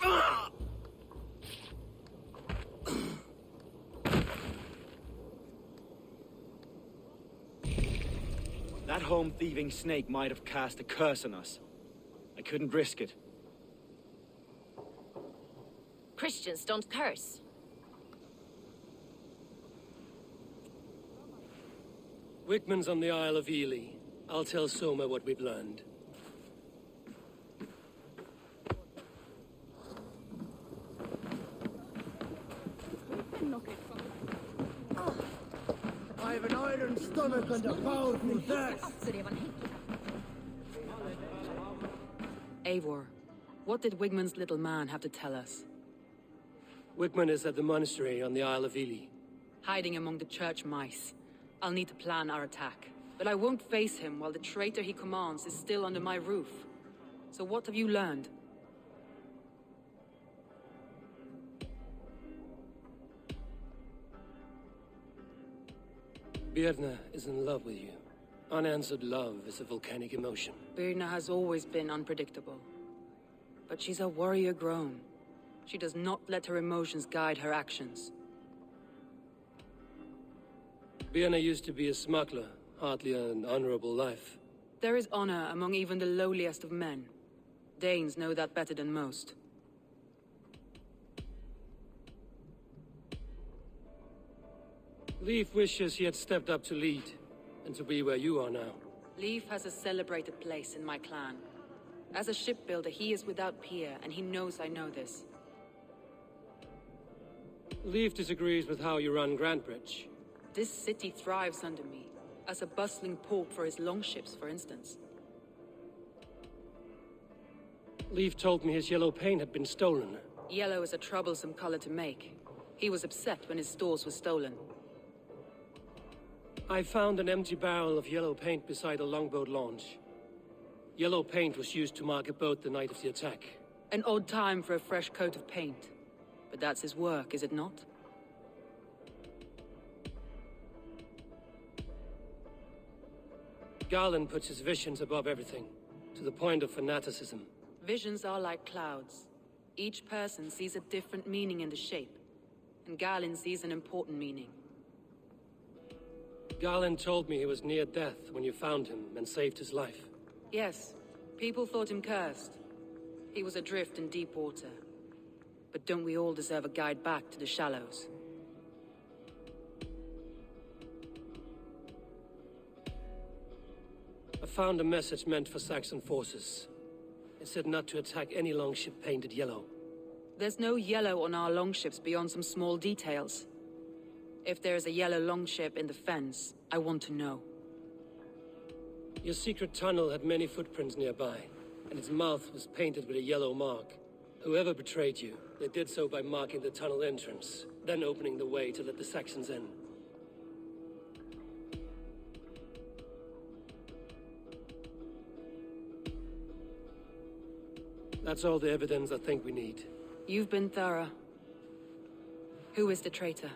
That home-thieving snake might have cast a curse on us. I couldn't risk it. Christians don't curse. Wigman's on the Isle of Ely. I'll tell Soma what we've learned. I have an iron stomach and a powerful thirst. Eivor, what did Wigman's little man have to tell us? Wigman is at the monastery on the Isle of Ely. Hiding among the church mice. I'll need to plan our attack. But I won't face him while the traitor he commands is still under my roof. So what have you learned? Birna is in love with you. Unanswered love is a volcanic emotion. Birna has always been unpredictable. But she's a warrior grown. She does not let her emotions guide her actions. Birna used to be a smuggler, hardly an honorable life. There is honor among even the lowliest of men. Danes know that better than most. Leif wishes he had stepped up to lead, and to be where you are now. Leif has a celebrated place in my clan. As a shipbuilder, he is without peer, and he knows I know this. Leif disagrees with how you run Grantbridge. This city thrives under me, as a bustling port for his longships, for instance. Leif told me his yellow paint had been stolen. Yellow is a troublesome color to make. He was upset when his stores were stolen. I found an empty barrel of yellow paint beside a longboat launch. Yellow paint was used to mark a boat the night of the attack. An odd time for a fresh coat of paint. But that's his work, is it not? Garland puts his visions above everything, to the point of fanaticism. Visions are like clouds. Each person sees a different meaning in the shape, and Garland sees an important meaning. Garland told me he was near death when you found him and saved his life. Yes, people thought him cursed. He was adrift in deep water. But don't we all deserve a guide back to the shallows? I found a message meant for Saxon forces. It said not to attack any longship painted yellow. There's no yellow on our longships beyond some small details. If there's a yellow longship in the fens, I want to know. Your secret tunnel had many footprints nearby, and its mouth was painted with a yellow mark. Whoever betrayed you, they did so by marking the tunnel entrance, then opening the way to let the Saxons in. That's all the evidence I think we need. You've been thorough. Who is the traitor?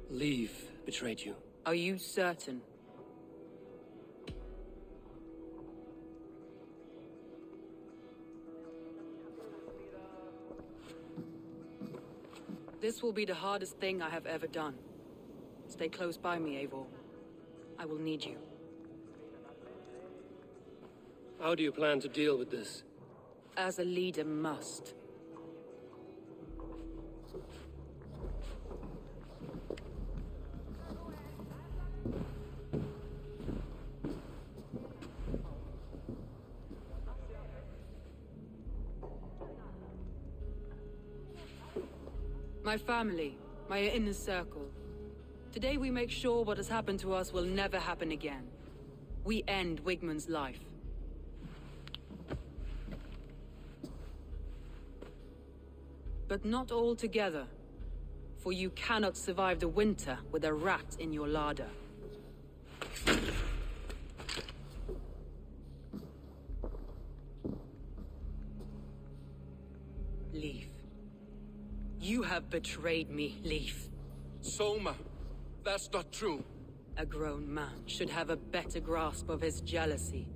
Leif betrayed you. Are you certain? This will be the hardest thing I have ever done. Stay close by me, Eivor. I will need you. How do you plan to deal with this? As a leader must. My family, my inner circle. Today we make sure what has happened to us will never happen again. We end Wigman's life. But not all together. For you cannot survive the winter with a rat in your larder. Leif. You have betrayed me, Leif. Soma, that's not true. A grown man should have a better grasp of his jealousy.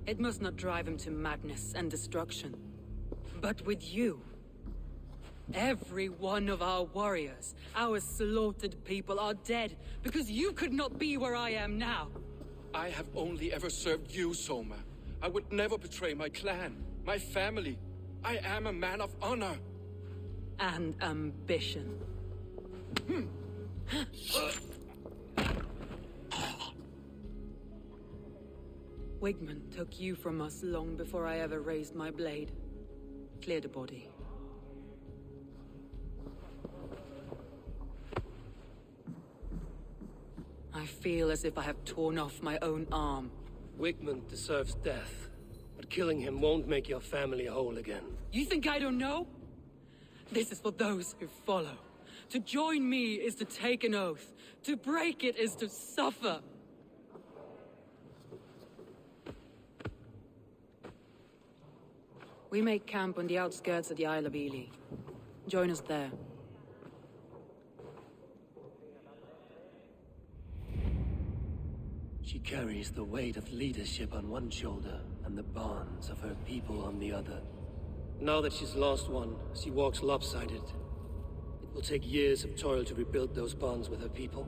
It must not drive him to madness and destruction. But with you, every one of our warriors, our slaughtered people are dead because you could not be where I am now. I have only ever served you, Soma. I would never betray my clan, my family. I am a man of honor. And ambition. Wigman took you from us long before I ever raised my blade. Clear the body. I feel as if I have torn off my own arm. Wigman deserves death, but killing him won't make your family whole again. You think I don't know? This is for those who follow. To join me is to take an oath. To break it is to suffer. We make camp on the outskirts of the Isle of Ely. Join us there. She carries the weight of leadership on one shoulder and the bonds of her people on the other. Now that she's lost one, she walks lopsided. It will take years of toil to rebuild those bonds with her people.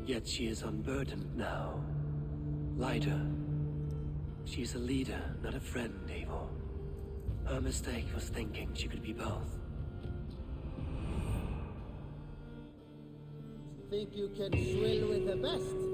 Yet she is unburdened now. Lighter. She's a leader, not a friend, Eivor. Her mistake was thinking she could be both. Think you can swill with the best?